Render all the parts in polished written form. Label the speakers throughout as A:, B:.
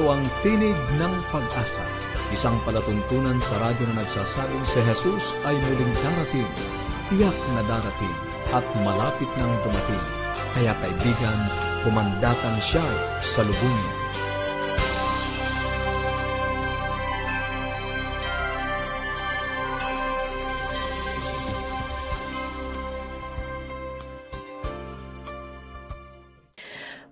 A: Ito ang Tinig ng Pag-asa, isang palatuntunan sa radyo na nagsasabing si Jesus ay muling darating, tiyak na darating, at malapit nang dumating. Kaya kaibigan, kumandatan siya sa lubungin.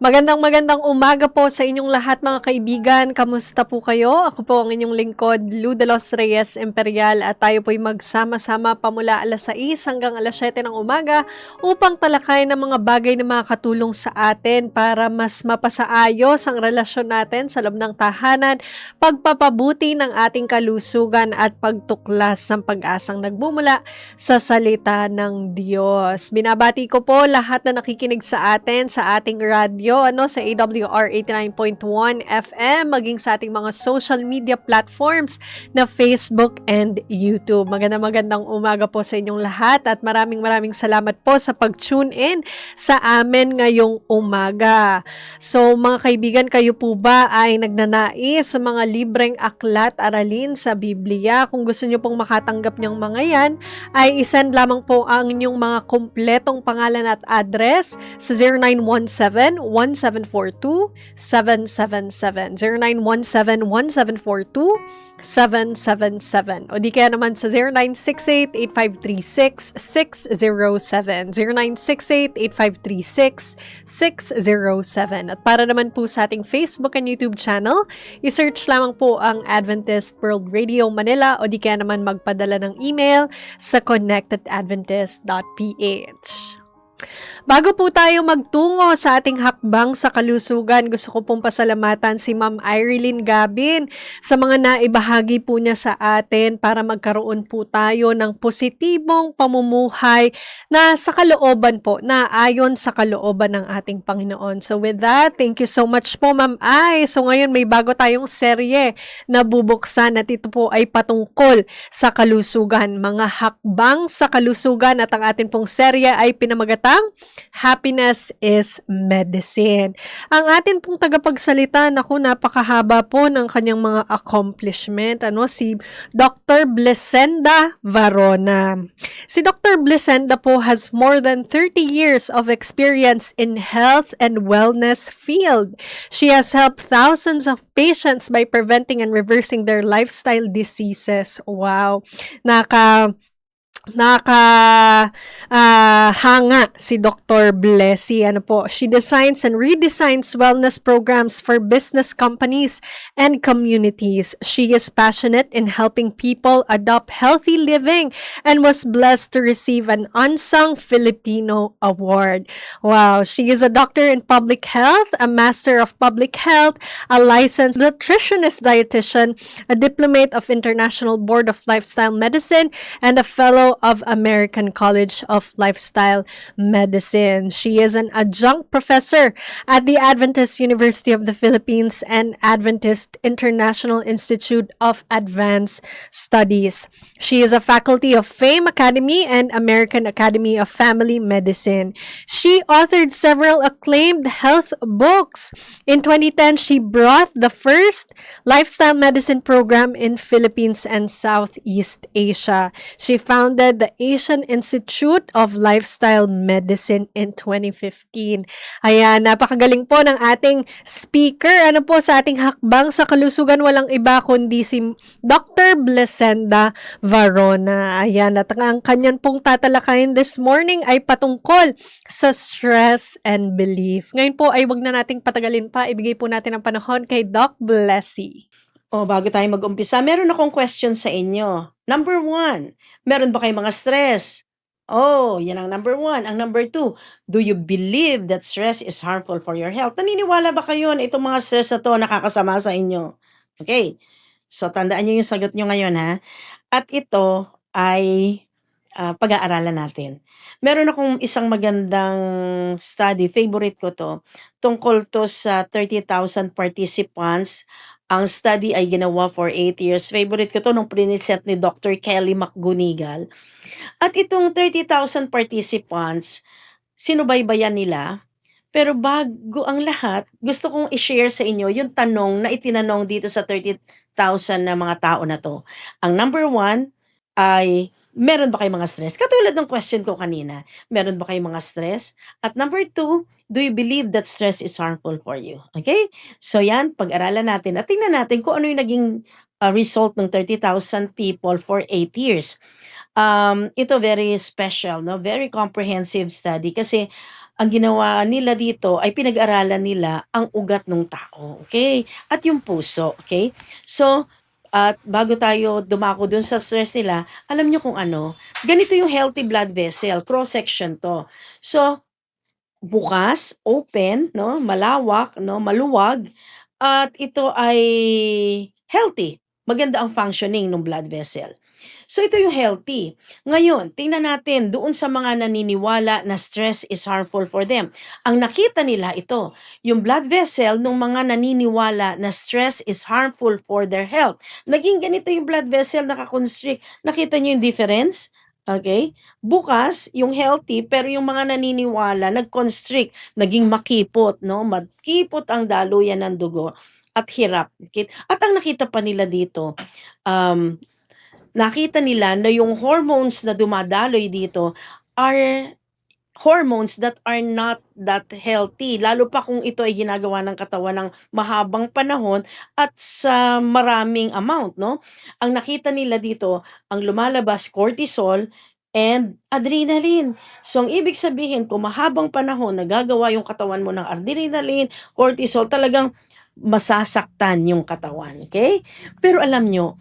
B: Magandang umaga po sa inyong lahat mga kaibigan. Kamusta po kayo? Ako po ang inyong lingkod, Lou de los Reyes Imperial, at tayo po'y magsama-sama pamula alas 6 hanggang alas 7 ng umaga upang talakayin ng mga bagay na makakatulong sa atin para mas mapasaayos ang relasyon natin sa loob ng tahanan, pagpapabuti ng ating kalusugan at pagtuklas ng pag-asang nagmumula sa salita ng Diyos. Binabati ko po lahat na nakikinig sa atin sa ating radyo sa AWR 89.1 FM, maging sa ating mga social media platforms na Facebook and YouTube. Magandang umaga po sa inyong lahat at maraming salamat po sa pag-tune in sa amin ngayong umaga. So mga kaibigan, kayo po ba ay nagnanais sa mga libreng aklat aralin sa Biblia? Kung gusto nyo pong makatanggap niyang mga yan, ay isend lamang po ang inyong mga kumpletong pangalan at address sa 0917-1742-777. 0917-1742-777. O di kaya naman sa 0968-8536-607. 0968-8536-607. At para naman po sa ating Facebook and YouTube channel, isearch lamang po ang Adventist World Radio Manila o di kaya naman magpadala ng email sa connectedadventist.ph. Bago po tayo magtungo sa ating hakbang sa kalusugan, gusto ko pong pasalamatan si Ma'am Irene Gabin sa mga naibahagi po niya sa atin para magkaroon po tayo ng positibong pamumuhay na sa kalooban po, na ayon sa kalooban ng ating Panginoon. So with that, thank you so much po Ma'am Ay. So ngayon may bago tayong serye na bubuksan at ito po ay patungkol sa kalusugan, mga hakbang sa kalusugan, at ang atin pong serye ay pinamagatang Happiness is Medicine. Ang atin pong tagapagsalita, napakahaba po ng kanyang mga accomplishment, si Dr. Blesenda Varona. Si Dr. Blesenda po has more than 30 years of experience in health and wellness field. She has helped thousands of patients by preventing and reversing their lifestyle diseases. Wow! Hanga si Dr. Blessy. She designs and redesigns wellness programs for business companies and communities. She is passionate in helping people adopt healthy living and was blessed to receive an Unsung Filipino Award. Wow, she is a doctor in public health, a master of public health, a licensed nutritionist dietitian, a diplomate of International Board of Lifestyle Medicine, and a fellow of American College of Lifestyle Medicine. She is an adjunct professor at the Adventist University of the Philippines and Adventist International Institute of Advanced Studies. She is a faculty of Fame Academy and American Academy of Family Medicine. She authored several acclaimed health books. In 2010, she brought the first lifestyle medicine program in Philippines and Southeast Asia. She founded the Asian Institute of Lifestyle Medicine in 2015. Ayan, napakagaling po ng ating speaker. Sa ating hakbang sa kalusugan, walang iba kundi si Dr. Blesenda Varona. Ayan, at ang kanyan pong tatalakayin this morning ay patungkol sa stress and belief. Ngayon po ay wag na nating patagalin pa. Ibigay po natin ang panahon kay Doc Blessy.
C: Bago tayo mag-umpisa, meron akong question sa inyo. Number 1, meron ba kayong mga stress? Yan ang number 1. Ang number 2, do you believe that stress is harmful for your health? Naniniwala ba kayo na itong mga stress na to nakakasama sa inyo? Okay, so tandaan nyo yung sagot nyo ngayon ha. At ito ay pag-aaralan natin. Meron akong isang magandang study, favorite ko to, tungkol to sa 30,000 participants. Ang study ay ginawa for 8 years. Favorite ko to nung priniset ni Dr. Kelly McGonigal. At itong 30,000 participants, sinubaybayan nila Pero bago ang lahat, gusto kong i-share sa inyo yung tanong na itinanong dito sa 30,000 na mga tao na 'to. Ang number one ay, meron ba kayong mga stress? Katulad ng question ko kanina, meron ba kayong mga stress? At number two, do you believe that stress is harmful for you? Okay? So yan, pag-aralan natin at tingnan natin kung ano yung naging, result ng 30,000 people for 8 years. Ito very special 'no, very comprehensive study kasi ang ginawa nila dito ay pinag-aralan nila ang ugat ng tao, okay? At yung puso, okay? So, at bago tayo dumako dun sa stress nila, alam niyo kung ano, ganito yung healthy blood vessel, cross-section 'to. So, bukas, open 'no, malawak 'no, maluwag at ito ay healthy. Maganda ang functioning ng blood vessel. So ito yung healthy. Ngayon, tingnan natin doon sa mga naniniwala na stress is harmful for them. Ang nakita nila ito, yung blood vessel ng mga naniniwala na stress is harmful for their health. Naging ganito yung blood vessel nakakonstrict. Nakita niyo yung difference? Okay? Bukas, yung healthy, pero yung mga naniniwala, nag-constrict, naging makipot, no? Makipot ang daluyan ng dugo at hirap. Okay? At ang nakita pa nila dito, nakita nila na yung hormones na dumadaloy dito are hormones that are not that healthy. Lalo pa kung ito ay ginagawa ng katawan ng mahabang panahon at sa maraming amount, no? Ang nakita nila dito, ang lumalabas cortisol and adrenaline. So, ang ibig sabihin, kung mahabang panahon nagagawa yung katawan mo ng adrenaline, cortisol, talagang masasaktan yung katawan. Okay? Pero alam nyo,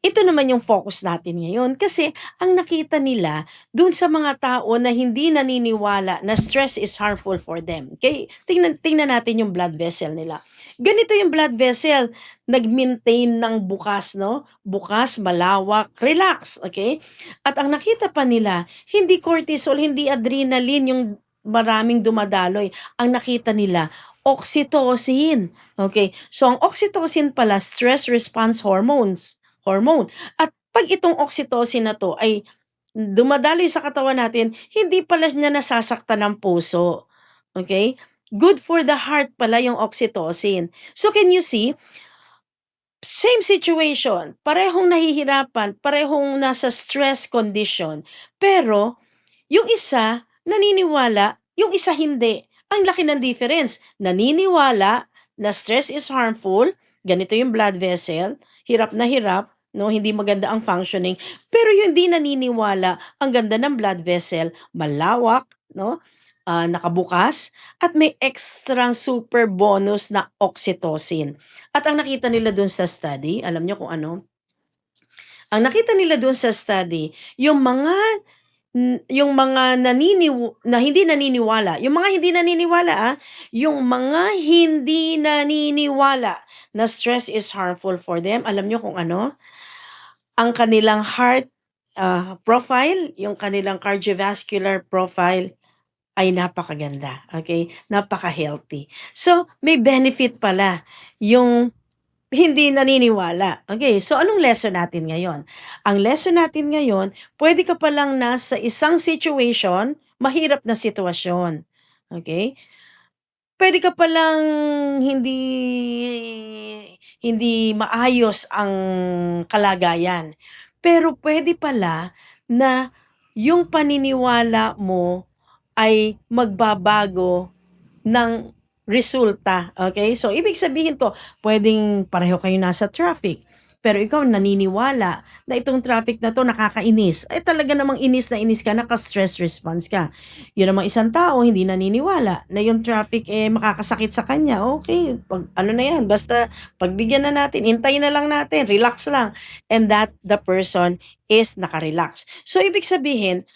C: ito naman yung focus natin ngayon kasi ang nakita nila dun sa mga tao na hindi naniniwala na stress is harmful for them. Okay? Tingnan natin yung blood vessel nila. Ganito yung blood vessel, nag-maintain ng bukas, no? Bukas, malawak, relax, okay? At ang nakita pa nila, hindi cortisol, hindi adrenaline yung maraming dumadaloy. Ang nakita nila, oxytocin. Okay? So ang oxytocin pala, stress response hormone. At pag itong oxytocin na 'to ay dumadaloy sa katawan natin, hindi pala niya nasasaktan ng puso, okay? Good for the heart pala yung oxytocin. So can you see, same situation, parehong nahihirapan, parehong nasa stress condition, pero yung isa naniniwala, yung isa hindi. Ang laki ng difference. Naniniwala na stress is harmful, ganito yung blood vessel, hirap na hirap, no, hindi maganda ang functioning. Pero yung di naniniwala, ang ganda ng blood vessel, malawak, no, nakabukas, at may extra super bonus na oxytocin. At ang nakita nila dun sa study, alam nyo kung ano? Ang nakita nila dun sa study, yung mga na hindi naniniwala, yung mga hindi naniniwala na stress is harmful for them, alam nyo kung ano? Ang kanilang heart profile, yung kanilang cardiovascular profile ay napakaganda, okay? Napaka-healthy. So, may benefit pala yung hindi naniniwala. Okay, so anong lesson natin ngayon? Ang lesson natin ngayon, pwede ka palang nasa isang situation, mahirap na sitwasyon. Okay? Pwede ka palang hindi hindi maayos ang kalagayan. Pero pwede pala na yung paniniwala mo ay magbabago ng resulta, okay? So, ibig sabihin ko, pwedeng pareho kayo nasa traffic, pero ikaw naniniwala na itong traffic na 'to nakakainis. Talaga namang inis na inis ka, naka-stress response ka. Yun namang isang tao hindi naniniwala na yung traffic, makakasakit sa kanya. Okay, ano na yan, basta pagbigyan na natin, hintayin na lang natin, relax lang. And that the person is naka-relax. So, ibig sabihin,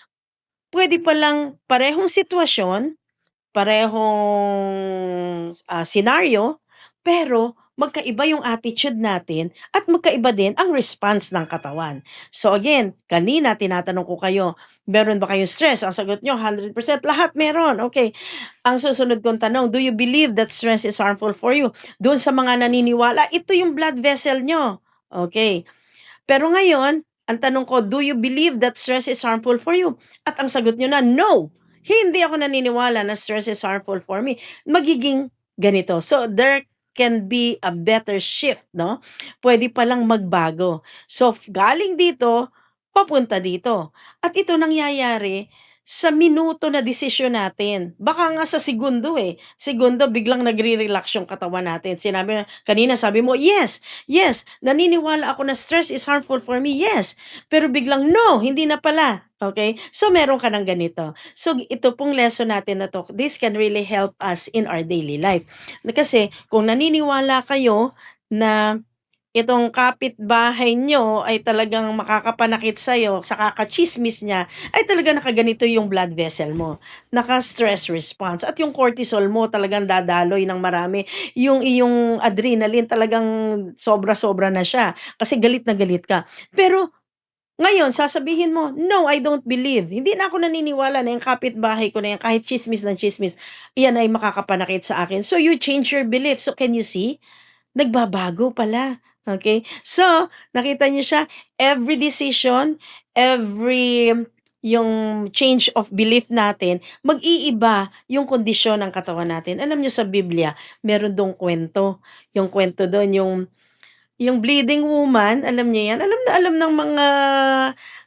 C: pwede palang parehong sitwasyon, parehong senaryo, pero magkaiba yung attitude natin at magkaiba din ang response ng katawan. So again, kanina tinatanong ko kayo, meron ba kayong stress? Ang sagot nyo, 100%. Lahat meron. Okay. Ang susunod kong tanong, do you believe that stress is harmful for you? Doon sa mga naniniwala, ito yung blood vessel nyo. Okay. Pero ngayon, ang tanong ko, do you believe that stress is harmful for you? At ang sagot nyo na, no. hindi ako naniniwala na stress is harmful for me, magiging ganito. So, there can be a better shift, no? Pwede palang magbago. So, galing dito, papunta dito. At ito nangyayari sa minuto na desisyon natin. Baka nga sa segundo Segundo, biglang nagre-relax yung katawan natin. Kanina sabi mo, yes, yes, naniniwala ako na stress is harmful for me, yes. Pero biglang, no, hindi na pala. Okay? So, meron ka ng ganito. So, ito pong lesson natin na to, this can really help us in our daily life. Kasi, kung naniniwala kayo na itong kapitbahay nyo ay talagang makakapanakit sa'yo sa kakachismis niya, ay talagang nakaganito yung blood vessel mo. Naka-stress response. At yung cortisol mo talagang dadaloy ng marami. Yung iyong adrenaline talagang sobra-sobra na siya. Kasi galit na galit ka. Pero ngayon, sasabihin mo, no, I don't believe. Hindi na ako naniniwala na yung kapitbahay ko na yan, kahit chismis na chismis, yan ay makakapanakit sa akin. So, you change your belief. So, can you see? Nagbabago pala. Okay? So, nakita niyo siya, every decision, every yung change of belief natin, mag-iiba yung kondisyon ng katawan natin. Alam niyo sa Biblia, meron dong kwento. Yung kwento doon, yung bleeding woman, alam niyo yan? Alam na alam ng mga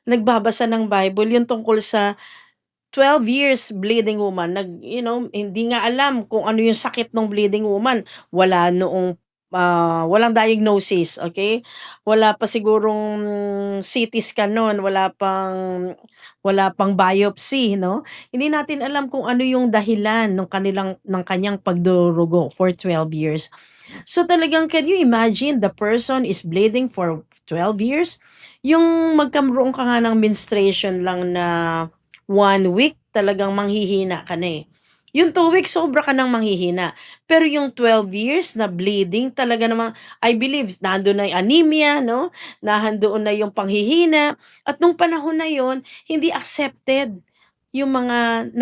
C: nagbabasa ng Bible, yung tungkol sa 12 years bleeding woman. Hindi nga alam kung ano yung sakit ng bleeding woman. Wala noong walang diagnosis, okay? Wala pa sigurong CT scan noon, wala pang biopsy, no? Hindi natin alam kung ano yung dahilan ng kanyang pagdurugo for 12 years. So talagang, can you imagine the person is bleeding for 12 years? Yung magkaroon ka nga ng menstruation lang na 1 week, talagang manghihina ka na eh. Yung 2 weeks, sobra ka nang manghihina. Pero yung 12 years na bleeding, talaga namang, I believe, nandoon na yung anemia, no? Nahandoon na yung panghihina. At nung panahon na yon, hindi accepted yung mga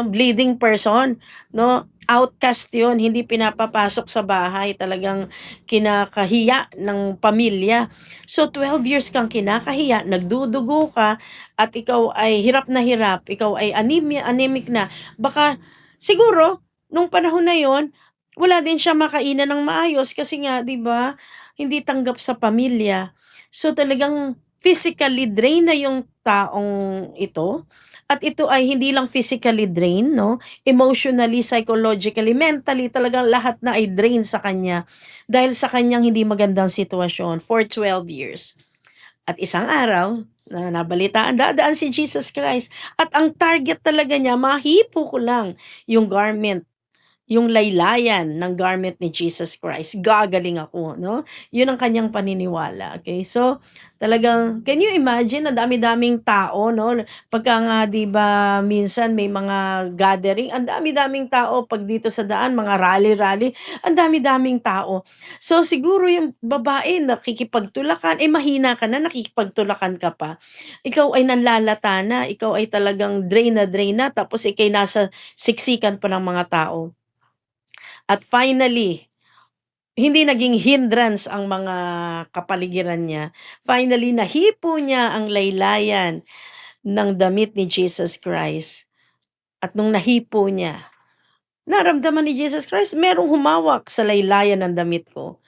C: bleeding person, no? Outcast yun, hindi pinapapasok sa bahay, talagang kinakahiya ng pamilya. So 12 years kang kinakahiya, nagdudugo ka, at ikaw ay hirap na hirap, ikaw ay anemic na. Baka siguro nung panahon na yon, wala din siya makainan ng maayos kasi nga, 'di ba? Hindi tanggap sa pamilya. So talagang physically drained na yung taong ito. At ito ay hindi lang physically drained, no? Emotionally, psychologically, mentally, talagang lahat na ay drain sa kanya dahil sa kanyang hindi magandang sitwasyon for 12 years. At isang araw, na nabalitaan, dadaan si Jesus Christ. At ang target talaga niya, mahipo ko lang yung garment, yung laylayan ng garment ni Jesus Christ. Gagaling ako, no? Yun ang kanyang paniniwala, okay? So, talagang, can you imagine, ang dami-daming tao, no? Pagka nga, di ba, minsan may mga gathering, ang dami-daming tao, pag dito sa daan, mga rally-rally, ang dami-daming tao. So, siguro yung babae, nakikipagtulakan, mahina ka na, nakikipagtulakan ka pa. Ikaw ay nanlalata na, ikaw ay talagang drain na, tapos ikay nasa siksikan pa ng mga tao. At finally, hindi naging hindrance ang mga kapaligiran niya. Finally, nahipo niya ang laylayan ng damit ni Jesus Christ. At nung nahipo niya, naramdaman ni Jesus Christ, merong humawak sa laylayan ng damit ko.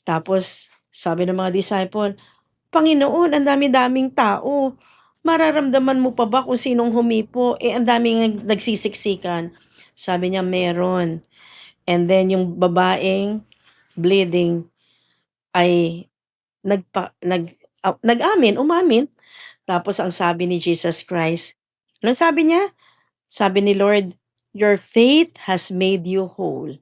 C: Tapos, sabi ng mga disciple, Panginoon, ang dami-daming tao. Mararamdaman mo pa ba kung sinong humipo? Ang daming nagsisiksikan. Sabi niya, meron. And then yung babaeng bleeding ay umamin. Tapos ang sabi ni Jesus Christ, ano sabi niya? Sabi ni Lord, your faith has made you whole.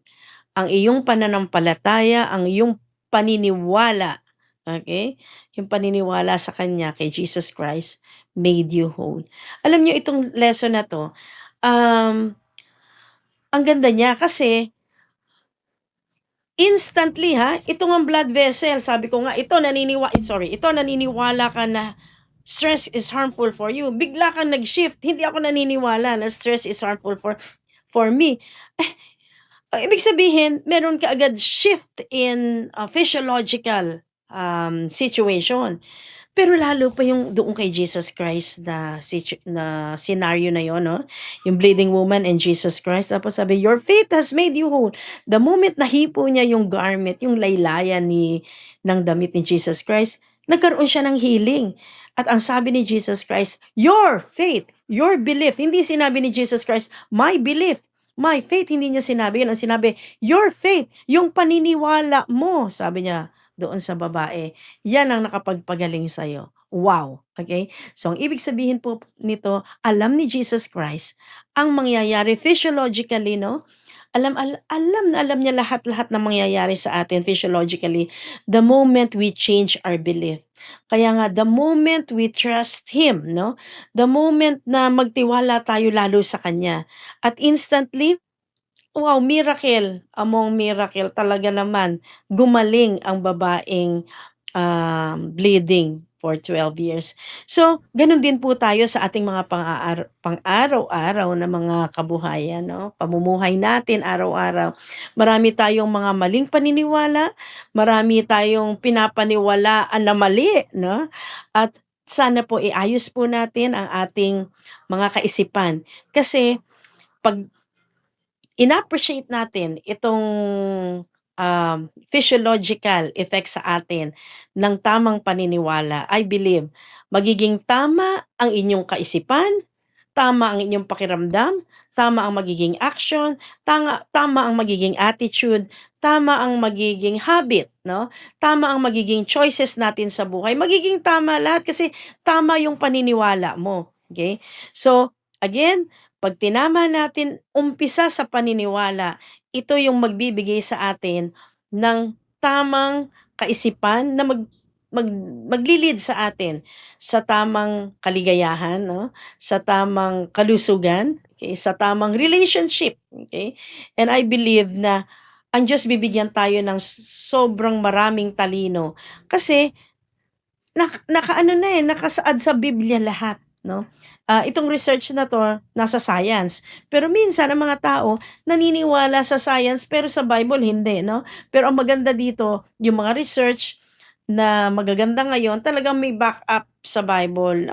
C: Ang iyong pananampalataya, ang iyong paniniwala, okay? Yung paniniwala sa Kanya, kay Jesus Christ, made you whole. Alam niyo itong lesson na to, ang ganda niya kasi instantly ito ngang blood vessel, sabi ko nga, ito naniniwala ka na stress is harmful for you. Bigla kang nag-shift. Hindi ako naniniwala na stress is harmful for me. Ibig sabihin, meron ka agad shift in physiological situation. Pero lalo pa yung doon kay Jesus Christ na scenario na yon, no? Yung bleeding woman and Jesus Christ. Tapos sabi, your faith has made you whole. The moment nahipo niya yung garment, yung laylayan ng damit ni Jesus Christ, nagkaroon siya ng healing. At ang sabi ni Jesus Christ, your faith, your belief. Hindi sinabi ni Jesus Christ, my belief, my faith. Hindi niya sinabi yun. Ang sinabi, your faith, yung paniniwala mo, sabi niya doon sa babae, yan ang nakapagpagaling sa'yo. Wow! Okay? So, ang ibig sabihin po nito, alam ni Jesus Christ ang mangyayari physiologically, no? Alam niya lahat-lahat ng mangyayari sa atin physiologically the moment we change our belief. Kaya nga, the moment we trust Him, no? The moment na magtiwala tayo lalo sa Kanya. At instantly, wow, miracle among miracle. Talaga naman, gumaling ang babaeng bleeding for 12 years. So, ganun din po tayo sa ating mga pang-araw-araw na mga kabuhayan, no? Pamumuhay natin araw-araw. Marami tayong mga maling paniniwala, marami tayong pinapaniwalaan na mali, no? At sana po iayos po natin ang ating mga kaisipan. Kasi, pag in-appreciate natin itong physiological effect sa atin ng tamang paniniwala, I believe, magiging tama ang inyong kaisipan, tama ang inyong pakiramdam, tama ang magiging action, tama ang magiging attitude, tama ang magiging habit, no? Tama ang magiging choices natin sa buhay. Magiging tama lahat kasi tama yung paniniwala mo. Okay? So, again, pag tinama natin, umpisa sa paniniwala, ito yung magbibigay sa atin ng tamang kaisipan na maglilid sa atin sa tamang kaligayahan, no? Sa tamang kalusugan, okay? Sa tamang relationship. Okay? And I believe na ang Diyos bibigyan tayo ng sobrang maraming talino kasi nakasaad sa Biblia lahat, no? Itong research na to nasa science. Pero minsan ang mga tao naniniwala sa science pero sa Bible hindi, no? Pero ang maganda dito, yung mga research na magaganda ngayon, talagang may backup sa Bible.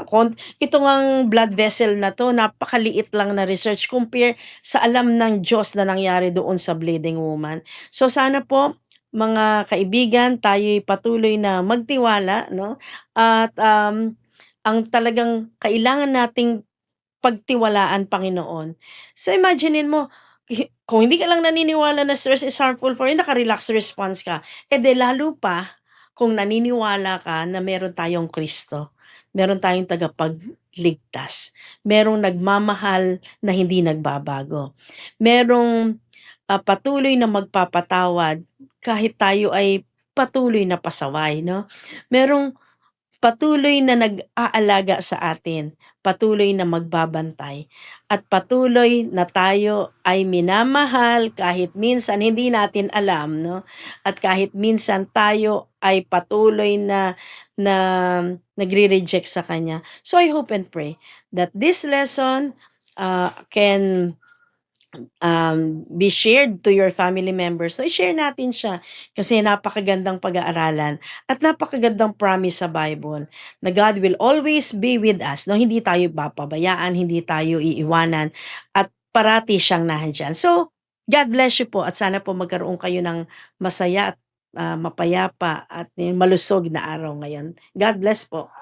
C: Ito ngang blood vessel na to, napakaliit lang na research compare sa alam ng Diyos na nangyari doon sa bleeding woman. So sana po, mga kaibigan, tayo'y patuloy na magtiwala, no? At ang talagang kailangan nating pagtiwalaan, Panginoon. So imaginin mo, kung hindi ka lang naniniwala na stress is harmful for you, naka-relax response ka. De lalo pa, kung naniniwala ka na meron tayong Kristo, meron tayong tagapagligtas, merong nagmamahal na hindi nagbabago, merong patuloy na magpapatawad kahit tayo ay patuloy na pasaway, no? Merong patuloy na nag-aalaga sa atin, patuloy na magbabantay, at patuloy na tayo ay minamahal kahit minsan hindi natin alam, no? At kahit minsan tayo ay patuloy na nagre-reject sa Kanya. So I hope and pray that this lesson can be shared to your family members. So, share natin siya kasi napakagandang pag-aaralan at napakagandang promise sa Bible na God will always be with us. No, hindi tayo papabayaan, hindi tayo iiwanan at parati siyang nandyan. So, God bless you po at sana po magkaroon kayo ng masaya at mapayapa at malusog na araw ngayon. God bless po.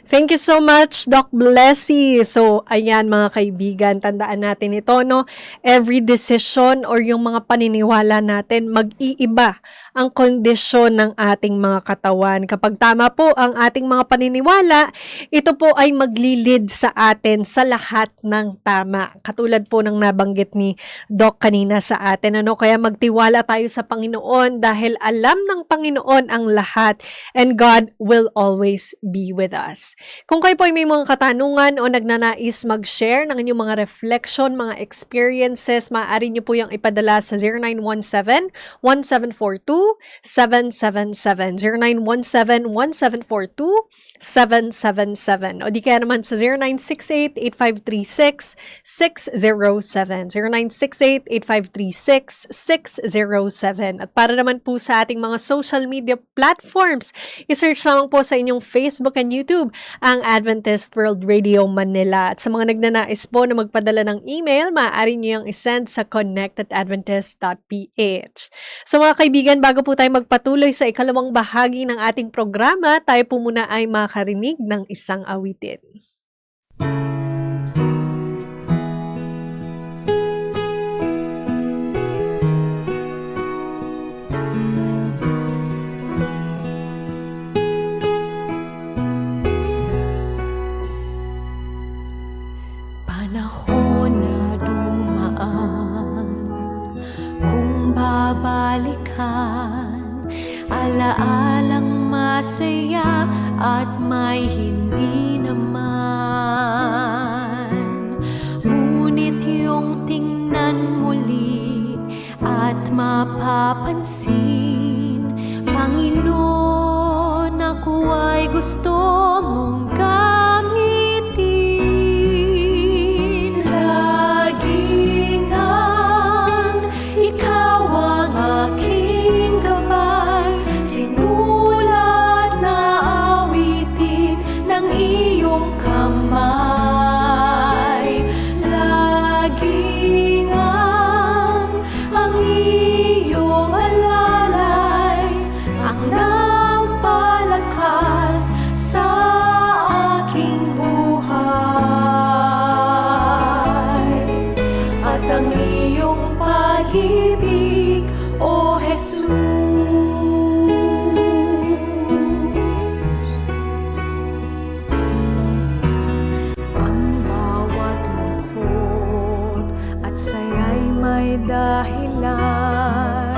B: Thank you so much, Doc Blessy. So, ayan mga kaibigan, tandaan natin ito, no? Every decision or yung mga paniniwala natin, mag-iiba ang kondisyon ng ating mga katawan. Kapag tama po ang ating mga paniniwala, ito po ay maglilid sa atin sa lahat ng tama. Katulad po ng nabanggit ni Doc kanina sa atin, ano? Kaya magtiwala tayo sa Panginoon dahil alam ng Panginoon ang lahat and God will always be with us. News. Kung kayo po ay may mga katanungan o nagnanais mag-share ng inyong mga reflection, mga experiences, maaari niyo po yung ipadala sa 0917-1742-777. 0917-1742-777. O di kaya naman sa 0968-8536-607. 0968-8536-607. At para naman po sa ating mga social media platforms, isearch lamang po sa inyong Facebook and YouTube ang Adventist World Radio Manila. At sa mga nagnanais po na magpadala ng email, maaari niyo yung isend sa connect@adventist.ph. So mga kaibigan, bago po tayo magpatuloy sa ikalawang bahagi ng ating programa, tayo po muna ay makarinig ng isang awitin.
D: Panahon na dumaan, kung babalikan, alaalang masaya at may hindi naman. Ngunit yung tingnan muli at mapapansin, Panginoon, ako ay gusto mong gamitin. Laging ang ikaw ang aking gabay, sinulat na awitin ng iyong kamay. Laging ang iyong alalay ang nagpalakas sa aking buhay. At ang iyong pag-ibig, O Jesus. Ang bawat lungkot at saya'y may dahilan.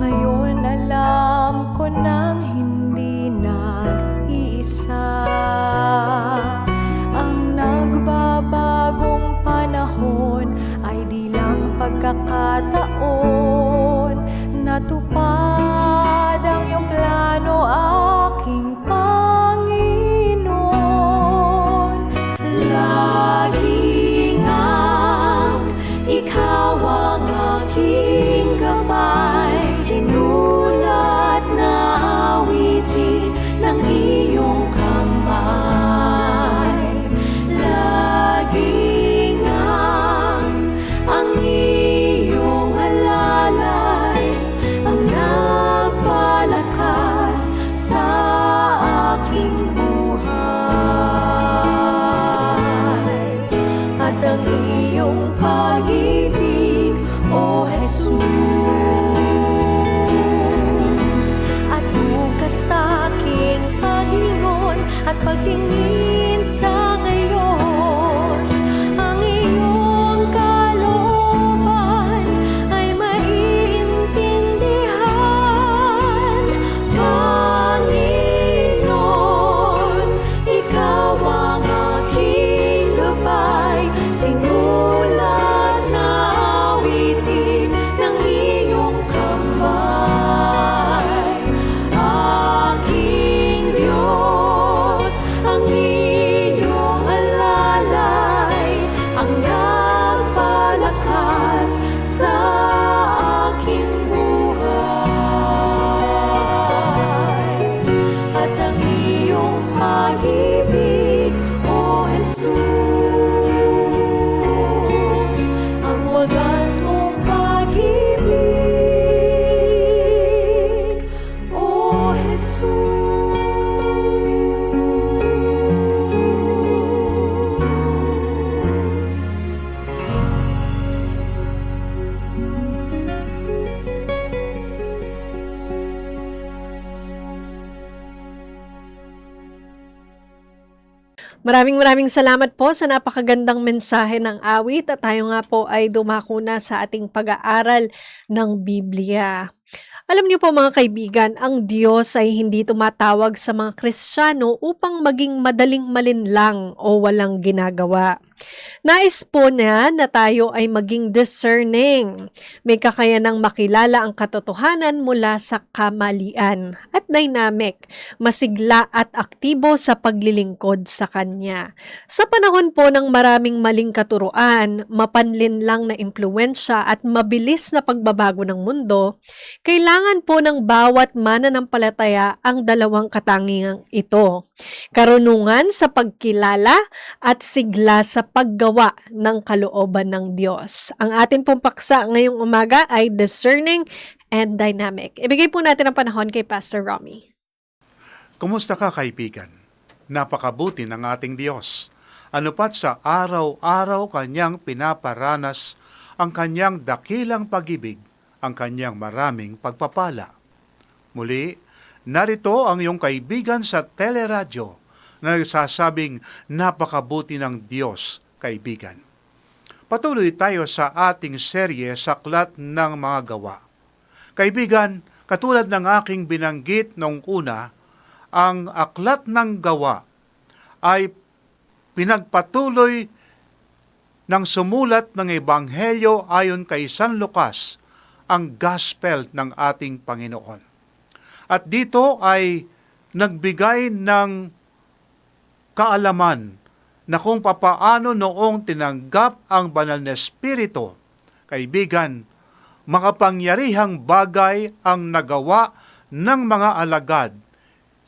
D: Ngayon alam ko nang hindi nag-iisa. Ang nagbabagong panahon ay di lang pagkakataon. Natupad ang iyong plano, aking Panginoon. Laging ang ikaw ang aking gabay, sinulat na awitin ng iyong kamay. Laging ang iyong alalay ang nagpalakas sa aking buhay. At ang iyong pag-ibig, O Jesus. At bukas sa aking paglingon at pagtingin sa ngayon, ang iyong kalooban ay maiintindihan. Panginoon, ikaw ang aking gabay, sinulat na awitin ng iyong kamay. Aking Diyos, ang iyong alalay ang nagpalakas sa aking buhay. At ang iyong pag-ibig, O Jesus, ang wagas mong pag-ibig, O Jesus.
B: Maraming salamat po sa napakagandang mensahe ng awit at tayo nga po ay dumako na sa ating pag-aaral ng Biblia. Alam niyo po mga kaibigan, ang Diyos ay hindi tumatawag sa mga Kristiyano upang maging madaling malinlang o walang ginagawa. Nais po niya na tayo ay maging discerning. May kakayanang makilala ang katotohanan mula sa kamalian at dynamic, masigla at aktibo sa paglilingkod sa Kanya. Sa panahon po ng maraming maling katuruan, mapanlinlang na impluensya at mabilis na pagbabago ng mundo, kailangan po ng bawat mananampalataya ang dalawang katangiang ito. Karunungan sa pagkilala at sigla sa paggawa ng kalooban ng Diyos. Ang atin pong paksa ngayong umaga ay discerning and dynamic. Ibigay po natin ang panahon kay Pastor Romy.
E: Kumusta ka, kaibigan? Napakabuti ng ating Diyos. Anupat sa araw-araw Kanyang pinaparanas ang Kanyang dakilang pag-ibig, ang Kanyang maraming pagpapala. Muli, narito ang iyong kaibigan sa teleradyo na nagsasabing napakabuti ng Diyos, kaibigan. Patuloy tayo sa ating serye sa Aklat ng Mga Gawa. Kaibigan, katulad ng aking binanggit noong una, ang Aklat ng Gawa ay pinagpatuloy ng sumulat ng Ebanghelyo ayon kay San Lucas, ang Gospel ng ating Panginoon. At dito ay nagbigay ng kaalaman na kung papaano noong tinanggap ang banal na Espiritu, kaibigan, makapangyarihang bagay ang nagawa ng mga alagad,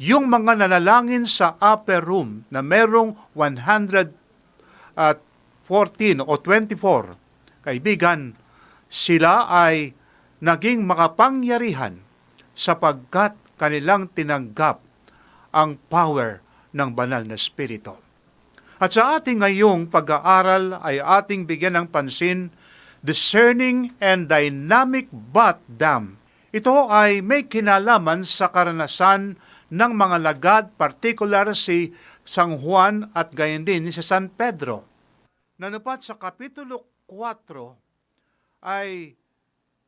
E: yung mga nanalangin sa upper room na merong 114 o 24, kaibigan, sila ay naging makapangyarihan sapagkat kanilang tinanggap ang power ng banal na Espiritu. At sa ating ngayong pag-aaral ay ating bigyan ng pansin, discerning and dynamic bath dam. Ito ay may kinalaman sa karanasan ng mga lagad, particular si San Juan at gayon din si San Pedro. Nanupat sa Kapitulo 4 ay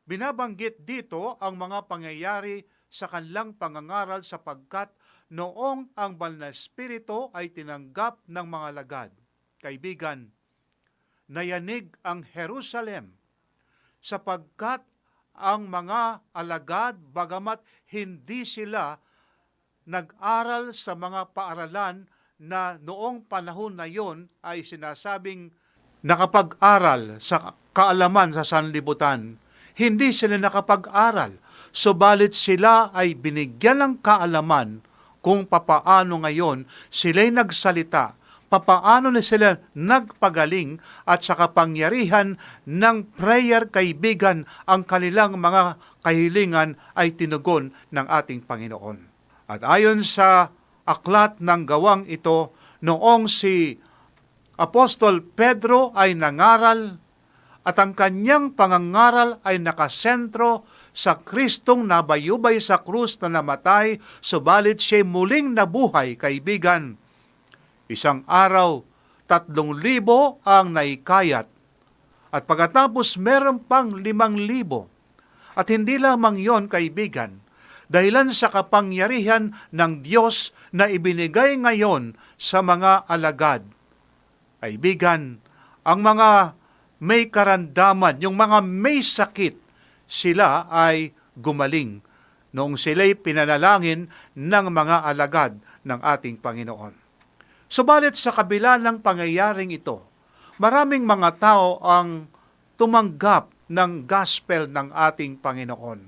E: binabanggit dito ang mga pangyayari sa kanilang pangangaral sapagkat noong ang banal na Espiritu ay tinanggap ng mga lagad. Kaibigan, nayanig ang Jerusalem sapagkat ang mga alagad, bagamat hindi sila nag-aral sa mga paaralan na noong panahon na yon ay sinasabing nakapag-aral sa kaalaman sa sanlibutan, hindi sila nakapag-aral, subalit sila ay binigyan ng kaalaman kung papaano ngayon sila'y nagsalita, papaano na sila nagpagaling at sa kapangyarihan ng prayer, kaibigan, ang kanilang mga kahilingan ay tinugon ng ating Panginoon. At ayon sa aklat ng gawang ito, noong si Apostol Pedro ay nangaral at ang kanyang pangangaral ay nakasentro sa Kristong nabayubay sa krus na namatay, subalit siya'y muling nabuhay, kaibigan. Isang araw, 3,000 ang naikayat. At pagkatapos meron pang 5,000. At hindi lamang yon, kaibigan, dahilan sa kapangyarihan ng Diyos na ibinigay ngayon sa mga alagad. Kaibigan, ang mga may karandaman, yung mga may sakit, sila ay gumaling noong sila'y pinanalangin ng mga alagad ng ating Panginoon. Subalit sa kabila ng pangyayaring ito, maraming mga tao ang tumanggap ng gospel ng ating Panginoon.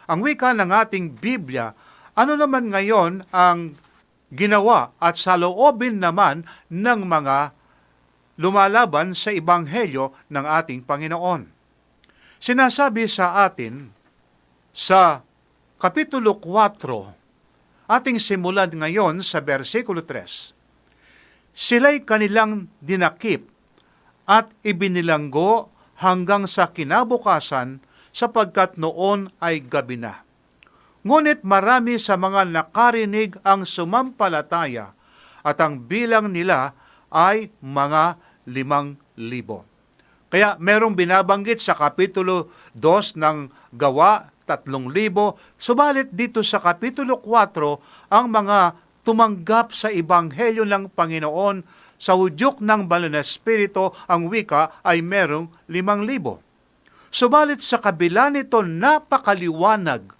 E: Ang wika ng ating Biblia, ano naman ngayon ang ginawa at saloobin naman ng mga lumalaban sa Ebanghelyo ng ating Panginoon? Sinasabi sa atin sa Kapitulo 4, ating simulan ngayon sa versikulo 3, sila'y kanilang dinakip at ibinilanggo hanggang sa kinabukasan sapagkat noon ay gabi na. Ngunit marami sa mga nakarinig ang sumampalataya at ang bilang nila ay mga 5,000. Kaya merong binabanggit sa Kapitulo 2 ng Gawa, 3,000. Subalit dito sa Kapitulo 4, ang mga tumanggap sa Ebanghelyo ng Panginoon sa udyok ng Banal na Espiritu, ang wika ay merong 5,000. Subalit sa kabila nito, napakaliwanag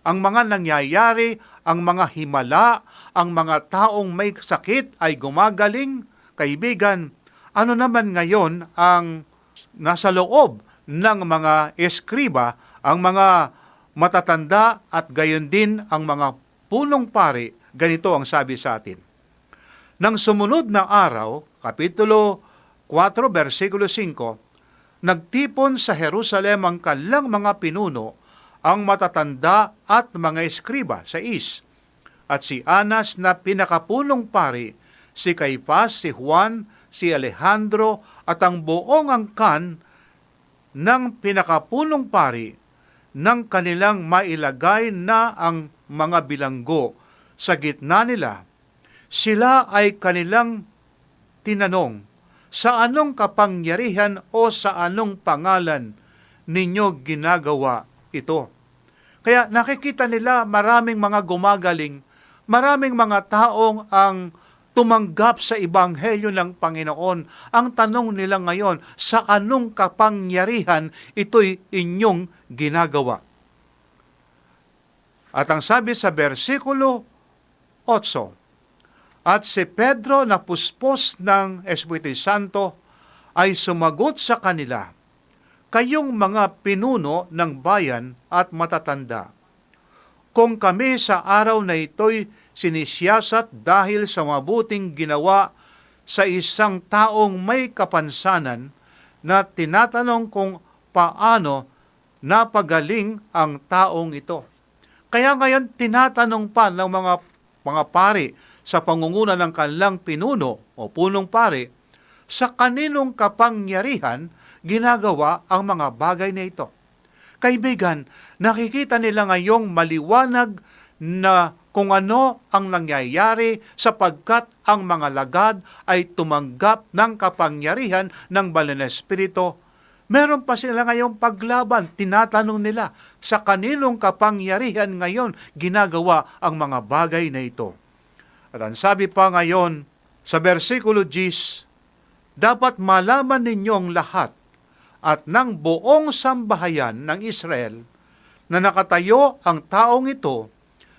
E: ang mga nangyayari, ang mga himala, ang mga taong may sakit ay gumagaling. Kaibigan, ano naman ngayon ang nasa loob ng mga eskriba, ang mga matatanda at gayon din ang mga punong pari? Ganito ang sabi sa atin. Nang sumunod na araw, Kapitulo 4, versikulo 5, nagtipon sa Jerusalem ang kanilang mga pinuno, ang matatanda at mga eskriba, 6, at si Anas na pinakapunong pari, si Caifás, si Juan, si Alejandro, at ang buong angkan ng pinakapunong pari ng kanilang mailagay na ang mga bilanggo sa gitna nila. Sila ay kanilang tinanong, sa anong kapangyarihan o sa anong pangalan ninyo ginagawa ito? Kaya nakikita nila maraming mga gumagaling, maraming mga taong ang tumanggap sa Ebanghelyo ng Panginoon. Ang tanong nila ngayon, sa anong kapangyarihan ito'y inyong ginagawa? At ang sabi sa versikulo 8, at si Pedro na puspos ng Espiritu Santo ay sumagot sa kanila, kayong mga pinuno ng bayan at matatanda, kung kami sa araw na ito'y sinisiyasat dahil sa mabuting ginawa sa isang taong may kapansanan na tinatanong kung paano napagaling ang taong ito. Kaya ngayon tinatanong pa ng mga pari sa pangunguna ng kanilang pinuno o punong pari, sa kaninong kapangyarihan ginagawa ang mga bagay na ito. Kaibigan, nakikita nila ngayong maliwanag na kung ano ang nangyayari sapagkat ang mga lagad ay tumanggap ng kapangyarihan ng Banal na Espiritu. Meron pa sila ngayong paglaban. Tinatanong nila, sa kaninong kapangyarihan ngayon ginagawa ang mga bagay na ito? At ang sabi pa ngayon sa versikulo 10, dapat malaman ninyong lahat at ng buong sambahayan ng Israel na nakatayo ang taong ito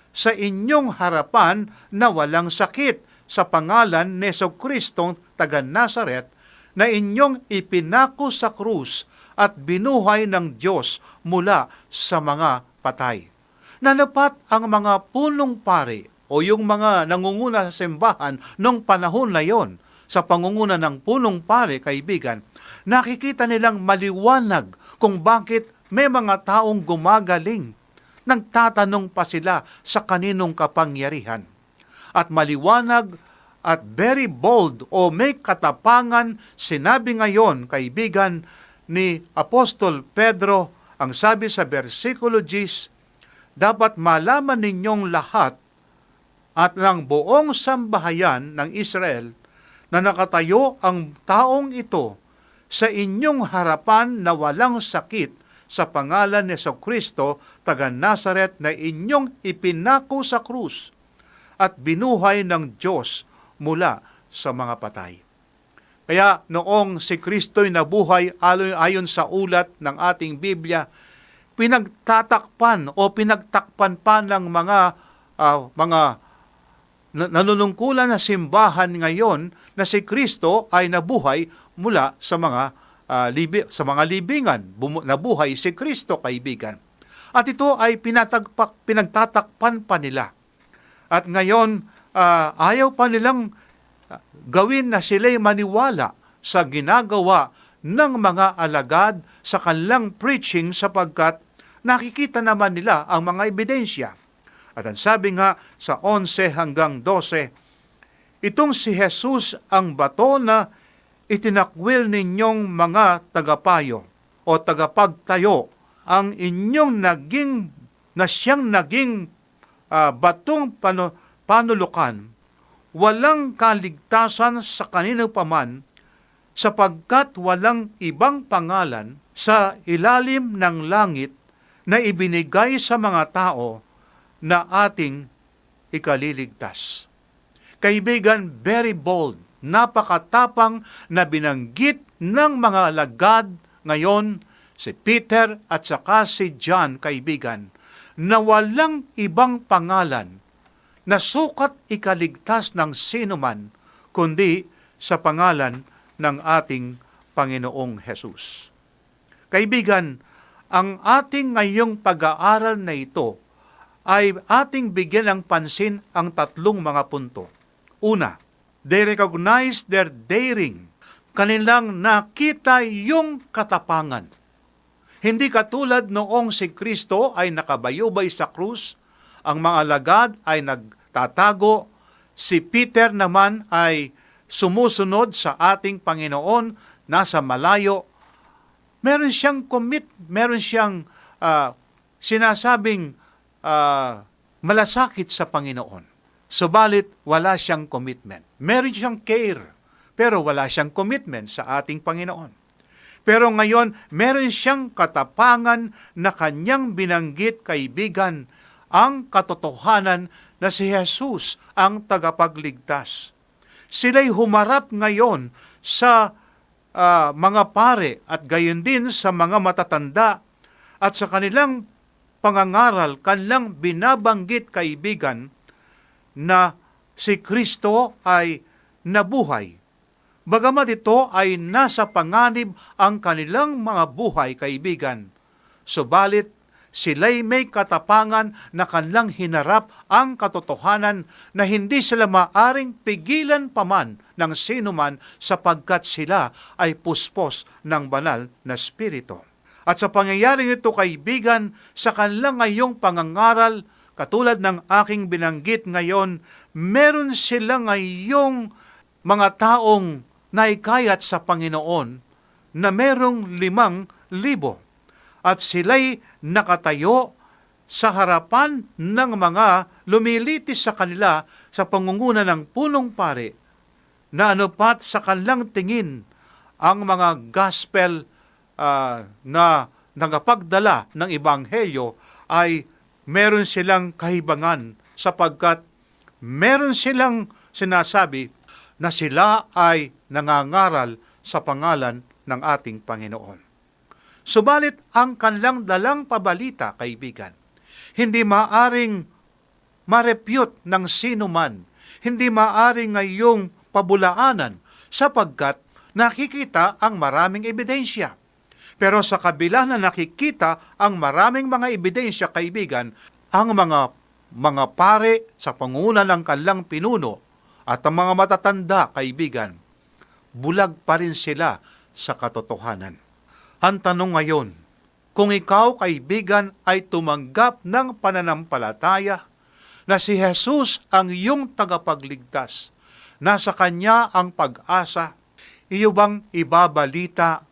E: sa inyong harapan na walang sakit sa pangalan ni Jesucristo taga Nazaret na inyong ipinako sa krus at binuhay ng Diyos mula sa mga patay. Nanapat ang mga punong pari o yung mga nangunguna sa simbahan noong panahon na yon, sa pangunguna ng punong pari, kaibigan, nakikita nilang maliwanag kung bakit may mga taong gumagaling. Nagtatanong pa sila sa kaninong kapangyarihan. At maliwanag at very bold o may katapangan, sinabi ngayon, kaibigan, ni Apostol Pedro, ang sabi sa versikulo 10, dapat malaman ninyong lahat at ng buong sambahayan ng Israel na nakatayo ang taong ito sa inyong harapan na walang sakit sa pangalan ni Jesucristo taga Nazaret na inyong ipinako sa krus at binuhay ng Diyos mula sa mga patay. Kaya noong si Kristo'y nabuhay ayon sa ulat ng ating Biblia, pinagtatakpan pa ng mga nanunungkulan na simbahan ngayon na si Kristo ay nabuhay mula sa mga libingan. Nabuhay si Kristo, kaibigan. At ito ay pinagtatakpan pa nila. At ngayon, ayaw pa nilang gawin na sila'y maniwala sa ginagawa ng mga alagad sa kanilang preaching sapagkat nakikita naman nila ang mga ebidensya. At ang sabi nga sa 11 hanggang 12, itong si Jesus ang bato na itinakwil ninyong mga tagapayo o tagapagtayo, ang inyong siyang naging batong panulukan, walang kaligtasan sa kanino paman sapagkat walang ibang pangalan sa ilalim ng langit na ibinigay sa mga tao na ating ikaliligtas. Kaibigan, very bold, napakatapang na binanggit ng mga alagad ngayon, si Peter at saka si John, kaibigan, na walang ibang pangalan na sukat ikaligtas ng sinuman, kundi sa pangalan ng ating Panginoong Hesus. Kaibigan, ang ating ngayong pag-aaral na ito ay ating bigyan ng pansin ang tatlong mga punto. Una, they recognize their daring. Kanilang nakita yung katapangan. Hindi katulad noong si Kristo ay nakabayubay sa krus, ang mga alagad ay nagtatago, si Peter naman ay sumusunod sa ating Panginoon, nasa malayo. Meron siyang meron siyang sinasabing malasakit sa Panginoon. Subalit, wala siyang commitment. Meron siyang care, pero wala siyang commitment sa ating Panginoon. Pero ngayon, meron siyang katapangan na kanyang binanggit, kaibigan, ang katotohanan na si Jesus ang tagapagligtas. Sila'y humarap ngayon sa mga pare at gayon din sa mga matatanda at sa kanilang pangangaral, kanilang binabanggit, kaibigan, na si Kristo ay nabuhay. Bagamat ito ay nasa panganib ang kanilang mga buhay, kaibigan, subalit sila'y may katapangan na kanilang hinarap ang katotohanan na hindi sila maaring pigilan paman ng sinuman sapagkat sila ay puspos ng banal na Espiritu. At sa pangyayaring ito, kaibigan, sa kanilang ngayong pangangaral, katulad ng aking binanggit ngayon, meron sila ngayong mga taong naikayat sa Panginoon na merong 5,000 at sila'y nakatayo sa harapan ng mga lumilitis sa kanila sa pangunguna ng punong pare na anupat sa kanilang tingin ang mga gospel na nagapagdala ng ebanghelyo ay meron silang kahibangan sapagkat meron silang sinasabi na sila ay nangangaral sa pangalan ng ating Panginoon. Subalit ang kanilang dalang pabalita, kaibigan, hindi maaring ma-refute ng sino man, hindi maaring ngayong pabulaanan sapagkat nakikita ang maraming ebidensya. Pero sa kabila na nakikita ang maraming mga ebidensya, kaibigan, ang mga pare sa panguna ng kanilang pinuno at ang mga matatanda, kaibigan, bulag pa rin sila sa katotohanan. Ang tanong ngayon, kung ikaw, kaibigan, ay tumanggap ng pananampalataya na si Jesus ang iyong tagapagligtas, nasa Kanya ang pag-asa, iyo bang ibabalita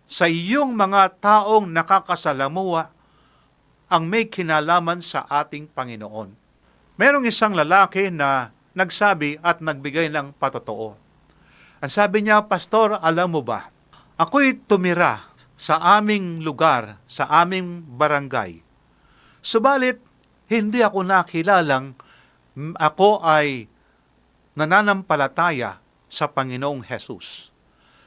E: sa iyong mga taong nakakasalamuha ang may kinalaman sa ating Panginoon? Merong isang lalaki na nagsabi at nagbigay ng patotoo. Ang sabi niya, Pastor, alam mo ba, ako'y tumira sa aming lugar, sa aming barangay. Subalit, hindi ako nakilalang ako ay nananampalataya sa Panginoong Hesus.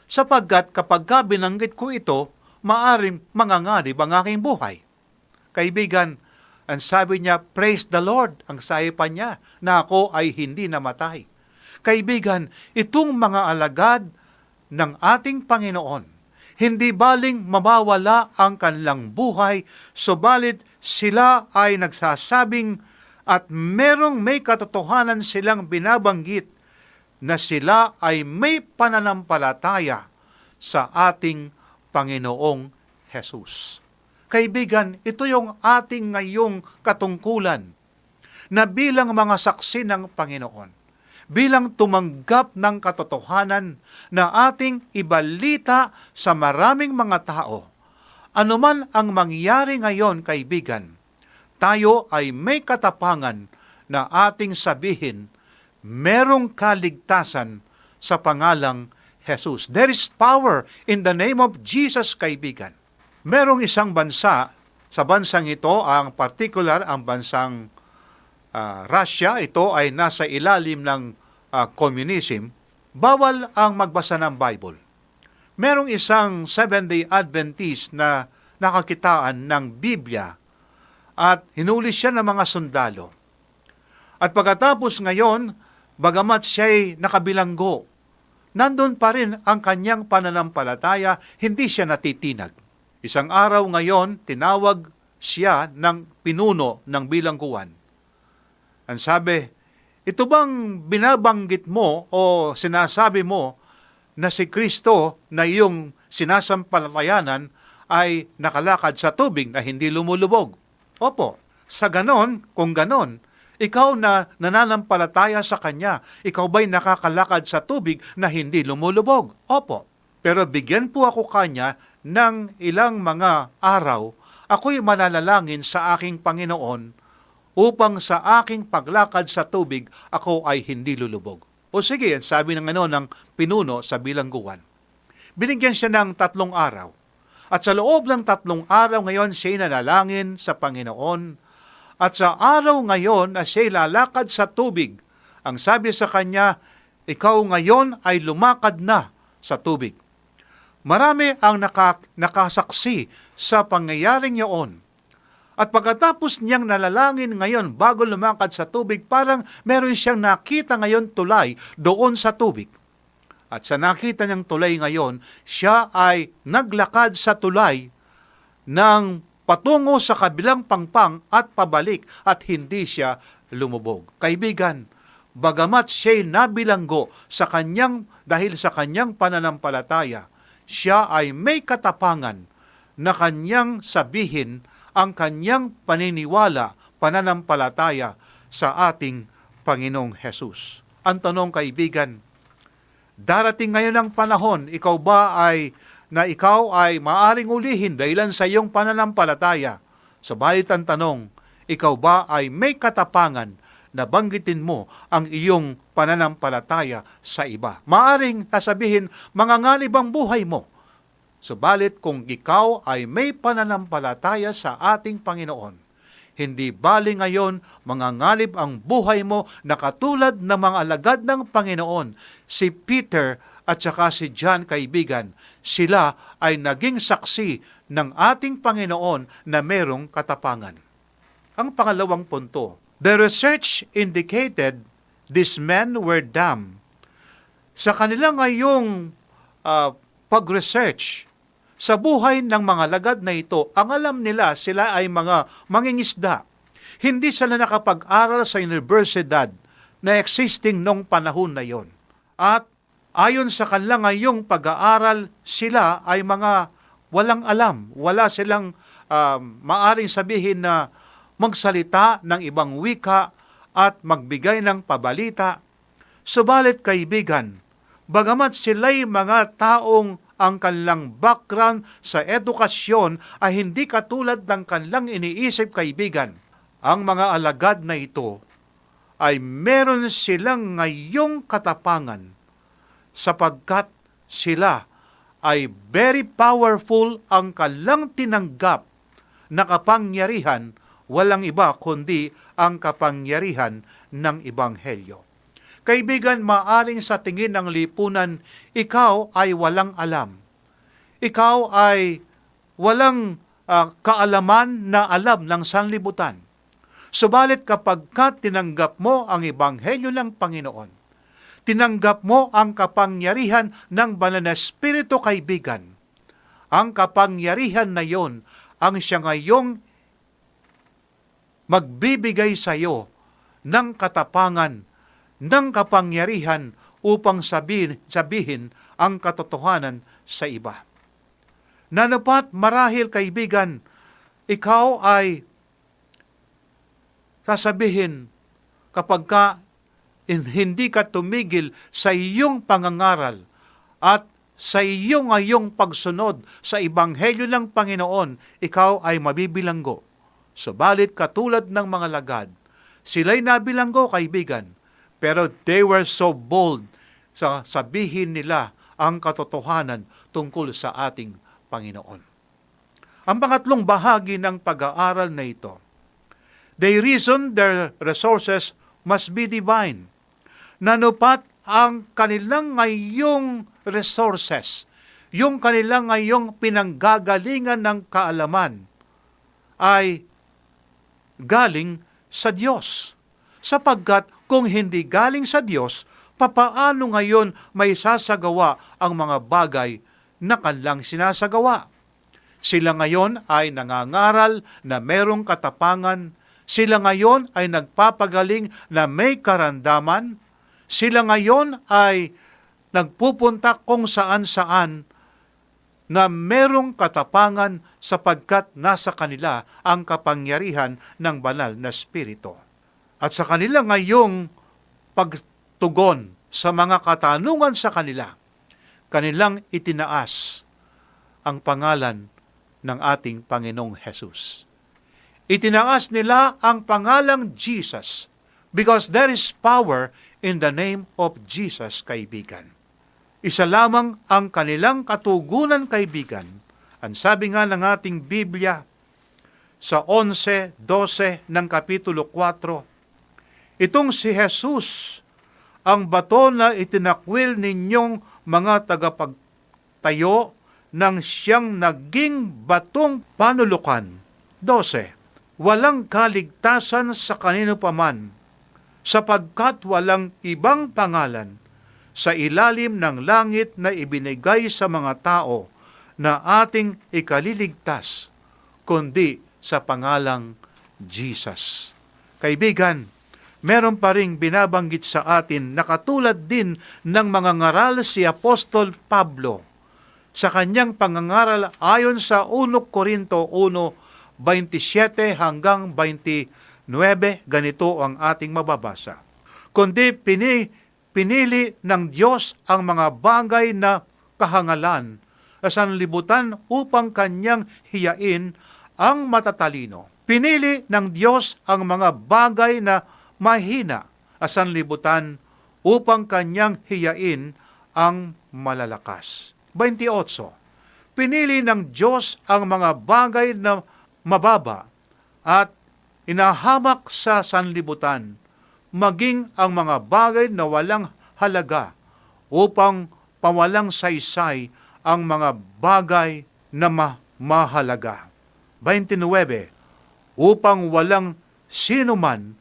E: Sapagkat kapag binanggit ko ito, maaring manganganib ang aking buhay. Kaibigan, ang sabi niya, praise the Lord, ang saipan niya, na ako ay hindi namatay. Kaibigan, itong mga alagad ng ating Panginoon, hindi baling mawawala ang kanilang buhay, subalit sila ay nagsasabing at merong may katotohanan silang binabanggit na sila ay may pananampalataya sa ating Panginoong Hesus. Kaibigan, ito yung ating ngayong katungkulan na bilang mga saksi ng Panginoon, bilang tumanggap ng katotohanan na ating ibalita sa maraming mga tao. Anuman ang mangyari ngayon, kaibigan, tayo ay may katapangan na ating sabihin, merong kaligtasan sa pangalang Jesus. There is power in the name of Jesus, kaibigan. Merong isang bansa Sa bansang ito, ang particular, ang bansang Russia, ito ay nasa ilalim ng communism, bawal ang magbasa ng Bible. Merong isang Seventh-day Adventist na nakakitaan ng Biblia at hinuli siya ng mga sundalo. At pagkatapos ngayon, bagamat siya'y nakabilanggo, nandun pa rin ang kanyang pananampalataya, hindi siya natitinag. Isang araw ngayon, tinawag siya ng pinuno ng bilangguan. Ang sabi, ito bang binabanggit mo o sinasabi mo na si Kristo na iyong sinasampalatayanan ay nakalakad sa tubig na hindi lumulubog? Opo, sa ganon, kung ganon, ikaw na nananampalataya sa Kanya, ikaw ba'y nakakalakad sa tubig na hindi lumulubog? Opo. Pero bigyan po ako Kanya ng ilang mga araw, ako'y mananalangin sa aking Panginoon upang sa aking paglakad sa tubig, ako ay hindi lulubog. O sige, sabi ng ng pinuno sa bilangguan. Binigyan siya ng 3 araw. At sa loob ng 3 araw ngayon, siya'y nanalangin sa Panginoon. At sa araw ngayon na siya'y lalakad sa tubig, ang sabi sa kanya, ikaw ngayon ay lumakad na sa tubig. Marami ang nakasaksi sa pangyayaring iyon. At pagkatapos niyang nalalangin ngayon bago lumakad sa tubig, parang meron siyang nakita ngayon tulay doon sa tubig. At sa nakita niyang tulay ngayon, siya ay naglakad sa tulay ng patungo sa kabilang pangpang at pabalik at hindi siya lumubog. Kaibigan, bagamat siya'y nabilanggo dahil sa kanyang pananampalataya, siya ay may katapangan na kanyang sabihin ang kanyang paniniwala, pananampalataya sa ating Panginoong Hesus. Ang tanong kaibigan, darating ngayon ang panahon, ikaw ay maaring ulihin dahilan sa iyong pananampalataya. Subalit ang tanong, ikaw ba ay may katapangan na banggitin mo ang iyong pananampalataya sa iba? Maaring sasabihin, manganganib ang buhay mo. Subalit kung ikaw ay may pananampalataya sa ating Panginoon, hindi bali ngayon mangangalib ang buhay mo na katulad ng mga alagad ng Panginoon, si Peter at saka si John, kaibigan, sila ay naging saksi ng ating Panginoon na merong katapangan. Ang pangalawang punto, the research indicated these men were dumb. Sa kanila ngayong pag-research sa buhay ng mga lagad na ito, ang alam nila sila ay mga mangingisda. Hindi sila nakapag-aral sa universidad na existing nung panahon na yon. At ayon sa kanila ngayong pag-aaral, sila ay mga walang alam. Wala silang maaring sabihin na magsalita ng ibang wika at magbigay ng pabalita. Subalit kaibigan, bagamat sila'y mga taong ang kanilang background sa edukasyon ay hindi katulad ng kanilang iniisip, kaibigan, ang mga alagad na ito ay meron silang ngayong katapangan sapagkat sila ay very powerful ang kanilang tinanggap na kapangyarihan, walang iba kundi ang kapangyarihan ng Ebanghelyo. Kaibigan, maaring sa tingin ng lipunan, ikaw ay walang alam. Ikaw ay walang kaalaman na alam ng sanlibutan. Subalit kapag tinanggap mo ang Ebanghelyo ng Panginoon, tinanggap mo ang kapangyarihan ng Banal na Espiritu, kaibigan, ang kapangyarihan na yon ang siya ngayong magbibigay sa iyo ng katapangan, ng kapangyarihan upang sabihin ang katotohanan sa iba. Nanapat marahil, kaibigan, ikaw ay sasabihin kapag hindi ka tumigil sa iyong pangangaral at sa iyong ngayong pagsunod sa Ebanghelyo ng Panginoon, ikaw ay mabibilanggo. Subalit katulad ng mga lagad, sila'y nabilanggo, kaibigan, pero they were so bold sa sabihin nila ang katotohanan tungkol sa ating Panginoon. Ang pangatlong bahagi ng pag-aaral na ito, they reason their resources must be divine. Nanupat ang kanilang ngayong resources, yung kanilang ngayong pinanggagalingan ng kaalaman ay galing sa Diyos. Sapagkat kung hindi galing sa Diyos, papaano ngayon may sasagawa ang mga bagay na kanilang sinasagawa? Sila ngayon ay nangangaral na merong katapangan. Sila ngayon ay nagpapagaling na may karandaman. Sila ngayon ay nagpupunta kung saan-saan na merong katapangan sapagkat nasa kanila ang kapangyarihan ng banal na Espiritu. At sa kanila ngayong pagtugon sa mga katanungan sa kanila, kanilang itinaas ang pangalan ng ating Panginoong Hesus. Itinaas nila ang pangalang Jesus because there is power in the name of Jesus, kaibigan. Isa lamang ang kanilang katugunan, kaibigan. Ang sabi nga ng ating Biblia sa 11:12 ng Kapitulo 4, itong si Jesus, ang bato na itinakwil ninyong mga tagapagtayo nang siyang naging batong panulukan. 12. Walang kaligtasan sa kanino paman, sapagkat walang ibang pangalan sa ilalim ng langit na ibinigay sa mga tao na ating ikaliligtas, kundi sa pangalang Jesus. Kaibigan, meron pa ring binabanggit sa atin na katulad din ng mga ngaral si Apostol Pablo sa kanyang pangangaral ayon sa 1 Korinto 1:27 hanggang 29, ganito ang ating mababasa. Kundi pinili ng Diyos ang mga bagay na kahangalan sa sanlibutan upang kanyang hiyain ang matatalino. Pinili ng Diyos ang mga bagay na mahina sa sanlibutan upang kanyang hiyain ang malalakas. 28. Pinili ng Diyos ang mga bagay na mababa at inahamak sa sanlibutan, maging ang mga bagay na walang halaga upang pawalang saysay ang mga bagay na mahalaga. 29. Upang walang sinuman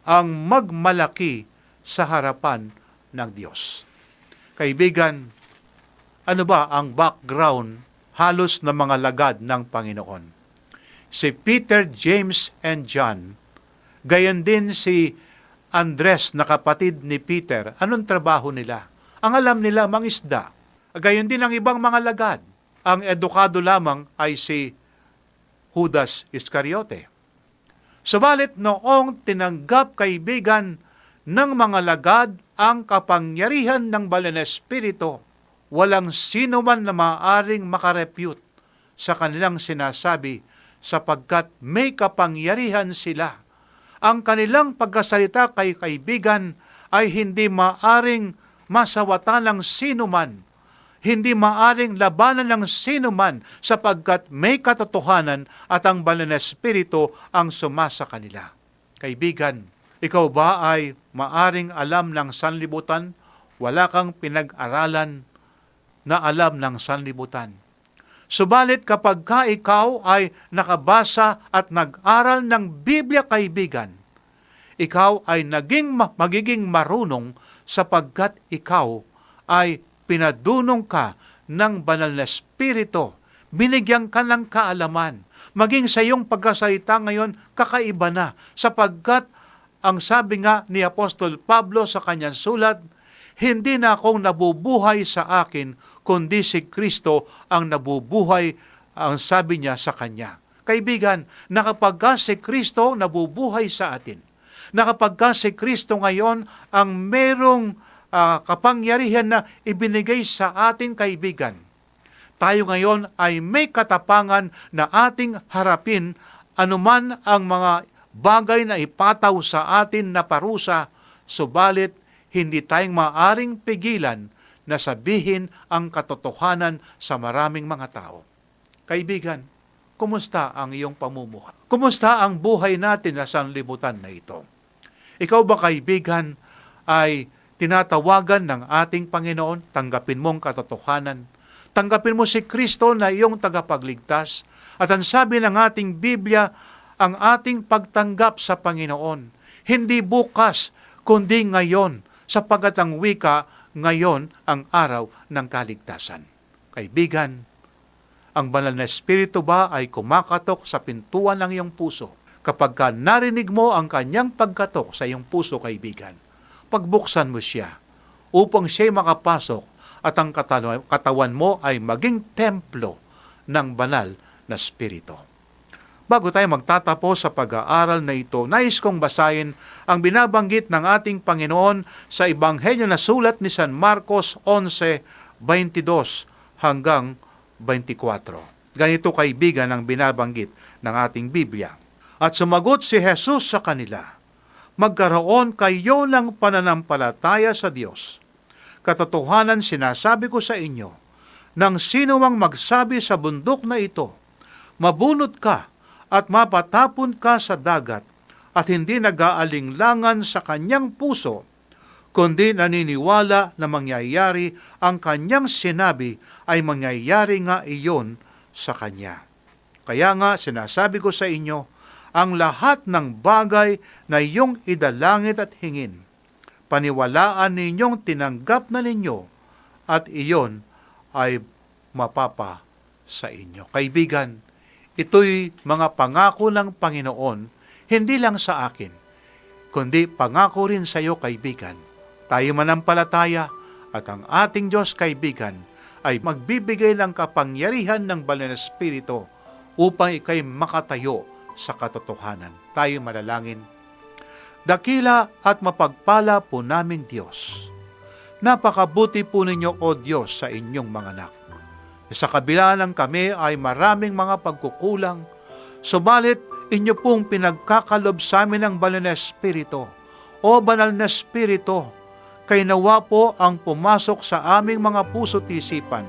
E: ang magmalaki sa harapan ng Diyos. Kaibigan, ano ba ang background halos na mga lagad ng Panginoon? Si Peter, James, and John, gayon din si Andres na kapatid ni Peter. Anong trabaho nila? Ang alam nila, mangisda. Gayon din ang ibang mga lagad. Ang edukado lamang ay si Judas Iscariote. Subalit noong tinanggap, kaibigan, ng mga lagad ang kapangyarihan ng Banal na Espiritu, walang sino man na maaaring makarepute sa kanilang sinasabi sapagkat may kapangyarihan sila. Ang kanilang pagkasalita kay kaibigan ay hindi maaring masawatan ng sino man, hindi maaring labanan ng sino man sapagkat may katotohanan at ang Banal na Espiritu ang sumasa kanila. Kaibigan, ikaw ba ay maaring alam ng sanlibutan? Wala kang pinag-aralan na alam ng sanlibutan. Subalit kapag ikaw ay nakabasa at nag-aral ng Biblia, kaibigan, ikaw ay magiging marunong sapagkat ikaw ay pinadunong ka ng Banal na Espiritu. Binigyan ka ng kaalaman. Maging sa iyong pagkasalita ngayon, kakaiba na sapagkat ang sabi nga ni Apostol Pablo sa kanyang sulat, hindi na akong nabubuhay sa akin, kundi si Kristo ang nabubuhay, ang sabi niya sa kanya. Kaibigan, nakapagka si Kristo nabubuhay sa atin, nakapagka si Kristo ngayon ang merong kapangyarihan na ibinigay sa ating kaibigan, tayo ngayon ay may katapangan na ating harapin anuman ang mga bagay na ipataw sa atin na parusa, subalit hindi tayong maaring pigilan na sabihin ang katotohanan sa maraming mga tao. Kaibigan, kumusta ang iyong pamumuhay? Kumusta ang buhay natin sa sanlibutan na ito? Ikaw ba, kaibigan, ay tinatawagan ng ating Panginoon? Tanggapin mong katotohanan. Tanggapin mo si Kristo na iyong tagapagligtas. At ang sabi ng ating Biblia, ang ating pagtanggap sa Panginoon, hindi bukas, kundi ngayon, sapagkat ang wika, ngayon ang araw ng kaligtasan. Kaibigan, ang banal na Espiritu ba ay kumakatok sa pintuan ng iyong puso? Kapag ka narinig mo ang kanyang pagkatok sa iyong puso, kaibigan, pagbuksan mo siya upang siya'y makapasok at ang katawan mo ay maging templo ng banal na Espiritu. Bago tayo magtatapos sa pag-aaral na ito, nais kong basahin ang binabanggit ng ating Panginoon sa Ebanghelyo na sulat ni San Marcos 11:22 hanggang 24. Ganito, kaibigan, ang binabanggit ng ating Biblia. At sumagot si Jesus sa kanila, magkaroon kayo ng pananampalataya sa Diyos. Katotohanan sinasabi ko sa inyo, nang sino mang magsabi sa bundok na ito, mabunot ka at mapatapon ka sa dagat, at hindi nag-aalinlangan sa kanyang puso, kundi naniniwala na mangyayari ang kanyang sinabi, ay mangyayari nga iyon sa kanya. Kaya nga sinasabi ko sa inyo, ang lahat ng bagay na iyong idalangit at hingin, paniwalaan ninyong tinanggap na ninyo, at iyon ay mapapa sa inyo. Kaibigan, ito'y mga pangako ng Panginoon, hindi lang sa akin, kundi pangako rin sa iyo, kaibigan. Tayo manampalataya at ang ating Diyos, kaibigan, ay magbibigay ng kapangyarihan ng banal na Espiritu upang ikay makatayo sa katotohanan. Tayo manalangin. Dakila at mapagpala po namin Diyos. Napakabuti po ninyo, O Diyos, sa inyong mga anak. Sa kabila ng kami ay maraming mga pagkukulang, subalit inyo pong pinagkakalob sa amin ng banal na Espiritu. O banal na Espiritu, kay nawa po ang pumasok sa aming mga puso't isipan,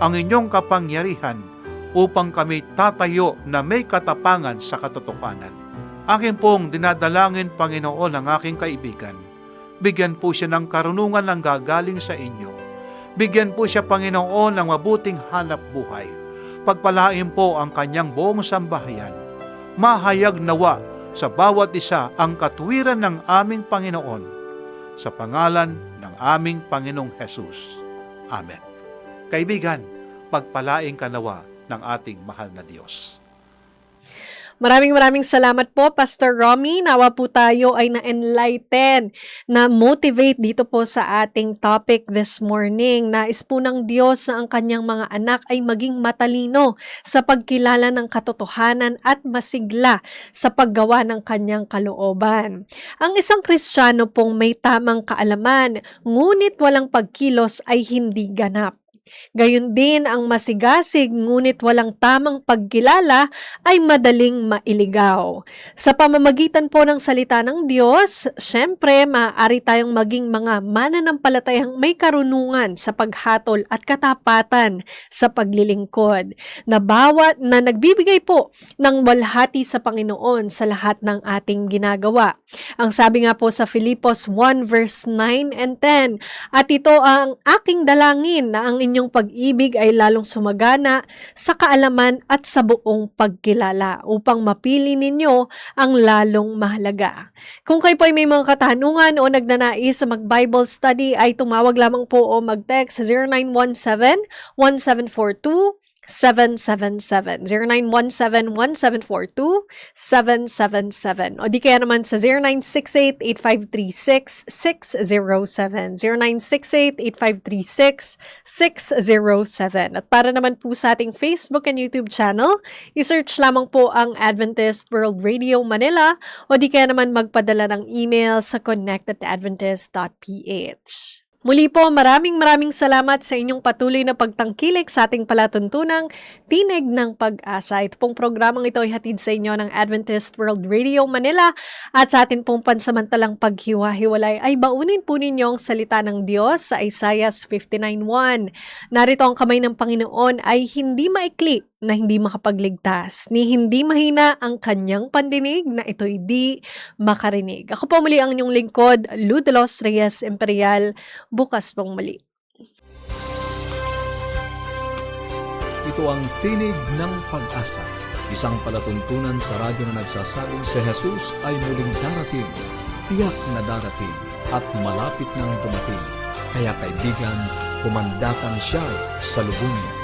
E: ang inyong kapangyarihan upang kami tatayo na may katapangan sa katotohanan. Akin pong dinadalangin, Panginoon, ang aking kaibigan. Bigyan po siya ng karunungan ng gagaling sa inyo. Bigyan po siya, Panginoon, ng mabuting hanap buhay. Pagpalain po ang kanyang buong sambahayan. Mahayag nawa sa bawat isa ang katwiran ng aming Panginoon. Sa pangalan ng aming Panginoong Jesus. Amen. Kaibigan, pagpalain ka nawa ng ating mahal na Diyos.
B: Maraming salamat po, Pastor Romy. Nawa po tayo ay na-enlighten, na-motivate dito po sa ating topic this morning. Nais po ng Diyos na ang kanyang mga anak ay maging matalino sa pagkilala ng katotohanan at masigla sa paggawa ng kanyang kalooban. Ang isang Kristiyano pong may tamang kaalaman, ngunit walang pagkilos ay hindi ganap. Gayon din ang masigasig ngunit walang tamang pagkilala ay madaling mailigaw. Sa pamamagitan po ng salita ng Diyos, syempre maaari tayong maging mga mananampalatayang may karunungan sa paghatol at katapatan sa paglilingkod, na bawat na nagbibigay po ng walhati sa Panginoon sa lahat ng ating ginagawa. Ang sabi nga po sa Filipos 1 verse 9 and 10, at ito ang aking dalangin, na ang inyong pag-ibig ay lalong sumagana sa kaalaman at sa buong pagkilala, upang mapili ninyo ang lalong mahalaga. Kung kayo po ay may mga katanungan o nagnanais sa mag-Bible study, ay tumawag lamang po o mag-text sa 0917-1742-777. 0917-1742-777. O di kaya naman sa 0968-8536-607. 0968-8536-607. At para naman po sa ating Facebook and YouTube channel, isearch lamang po ang Adventist World Radio Manila, o di kaya naman magpadala ng email sa connect@adventist.ph. Muli po, maraming salamat sa inyong patuloy na pagtangkilik sa ating palatuntunang Tinig ng Pag-asa. Ito pong programang ito ay hatid sa inyo ng Adventist World Radio Manila, at sa atin pong pansamantalang paghiwa-hiwalay ay baunin po ninyo ang salita ng Diyos sa Isaiah 59:1. Narito ang kamay ng Panginoon ay hindi maikli na hindi makapagligtas, ni hindi mahina ang kanyang pandinig na ito'y di makarinig. Ako po muli ang inyong lingkod, Lou de los Reyes Imperial. Bukas pong muli.
A: Ito ang Tinig ng Pag-asa, isang palatuntunan sa radyo na nagsasabing si Jesus ay muling darating, tiyak na darating, at malapit nang dumating. Kaya kaibigan, kumandatan siya sa lubungin.